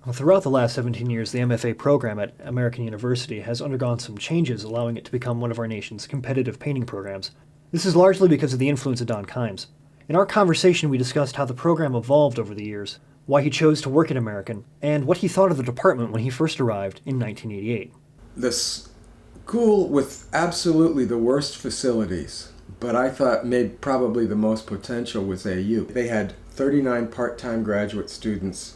Well, throughout the last 17 years, the MFA program at American University has undergone some changes, allowing it to become one of our nation's competitive painting programs. This is largely because of the influence of Don Kimes. In our conversation, we discussed how the program evolved over the years, why he chose to work at American, and what he thought of the department when he first arrived in 1988. The school with absolutely the worst facilities, but I thought made probably the most potential was AU. They had 39 part-time graduate students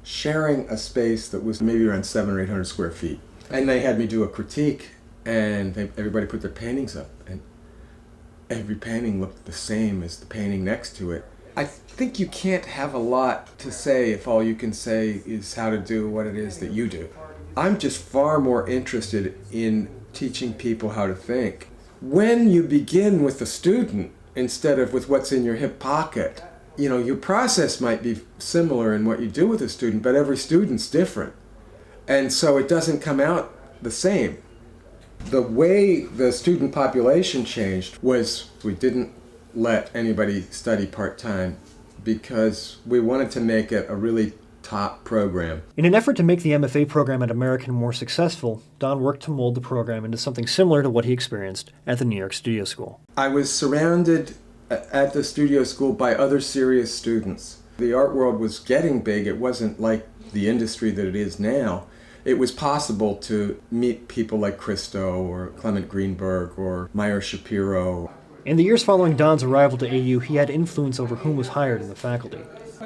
sharing a space that was maybe around 700 or 800 square feet. And they had me do a critique, and everybody put their paintings up, and every painting looked the same as the painting next to it. I think you can't have a lot to say if all you can say is how to do what it is that you do. I'm just far more interested in teaching people how to think. When you begin with the student instead of with what's in your hip pocket, your process might be similar in what you do with a student, but every student's different. And so it doesn't come out the same. The way the student population changed was we didn't let anybody study part-time because we wanted to make it a really top program. In an effort to make the MFA program at American more successful, Don worked to mold the program into something similar to what he experienced at the New York Studio School. I was surrounded at the studio school by other serious students. The art world was getting big. It wasn't like the industry that it is now. It was possible to meet people like Christo or Clement Greenberg or Meyer Shapiro. In the years following Don's arrival to AU, he had influence over whom was hired in the faculty.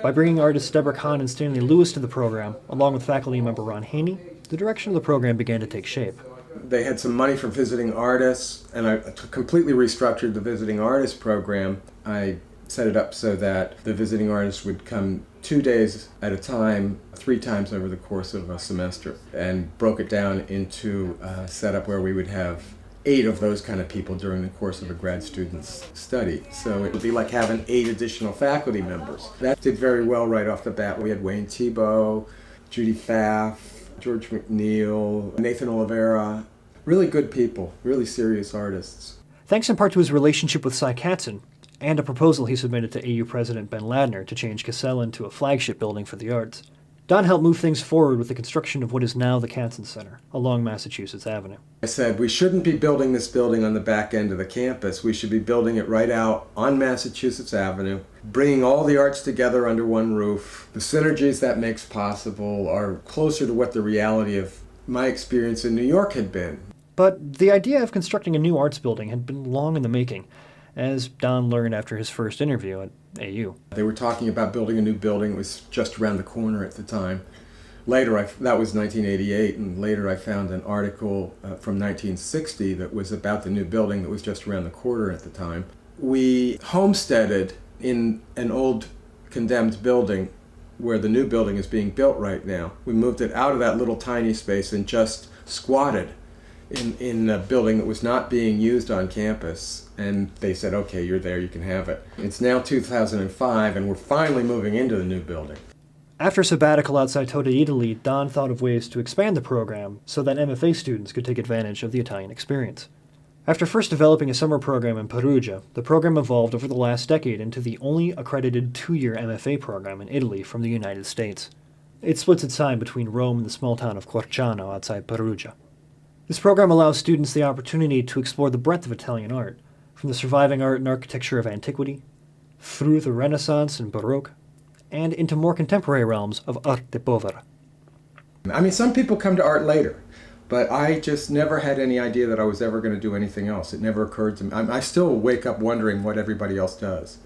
By bringing artists Deborah Kahn and Stanley Lewis to the program, along with faculty member Ron Haney, the direction of the program began to take shape. They had some money from visiting artists, and I completely restructured the visiting artist program. I set it up so that the visiting artists would come 2 days at a time, 3 times over the course of a semester, and broke it down into a setup where we would have 8 of those kind of people during the course of a grad student's study. So it would be like having 8 additional faculty members. That did very well right off the bat. We had Wayne Thiebaud, Judy Pfaff, George McNeil, Nathan Oliveira, really good people, really serious artists. Thanks in part to his relationship with Cy Katzen, and a proposal he submitted to AU President Ben Ladner to change Cassell into a flagship building for the arts, Don helped move things forward with the construction of what is now the Katzen Center, along Massachusetts Avenue. I said, we shouldn't be building this building on the back end of the campus. We should be building it right out on Massachusetts Avenue, bringing all the arts together under one roof. The synergies that makes possible are closer to what the reality of my experience in New York had been. But the idea of constructing a new arts building had been long in the making, as Don learned after his first interview at AU. They were talking about building a new building. It was just around the corner at the time. Later, that was 1988, and later I found an article from 1960 that was about the new building that was just around the corner at the time. We homesteaded in an old condemned building where the new building is being built right now. We moved it out of that little tiny space and just squatted in a building that was not being used on campus, and they said, okay, you're there, you can have it. It's now 2005, and we're finally moving into the new building. After a sabbatical outside Tota, Italy, Don thought of ways to expand the program so that MFA students could take advantage of the Italian experience. After first developing a summer program in Perugia, the program evolved over the last decade into the only accredited 2-year MFA program in Italy from the United States. It splits its time between Rome and the small town of Corciano outside Perugia. This program allows students the opportunity to explore the breadth of Italian art, from the surviving art and architecture of antiquity, through the Renaissance and Baroque, and into more contemporary realms of arte povera. I mean, some people come to art later, but I just never had any idea that I was ever going to do anything else. It never occurred to me. I still wake up wondering what everybody else does.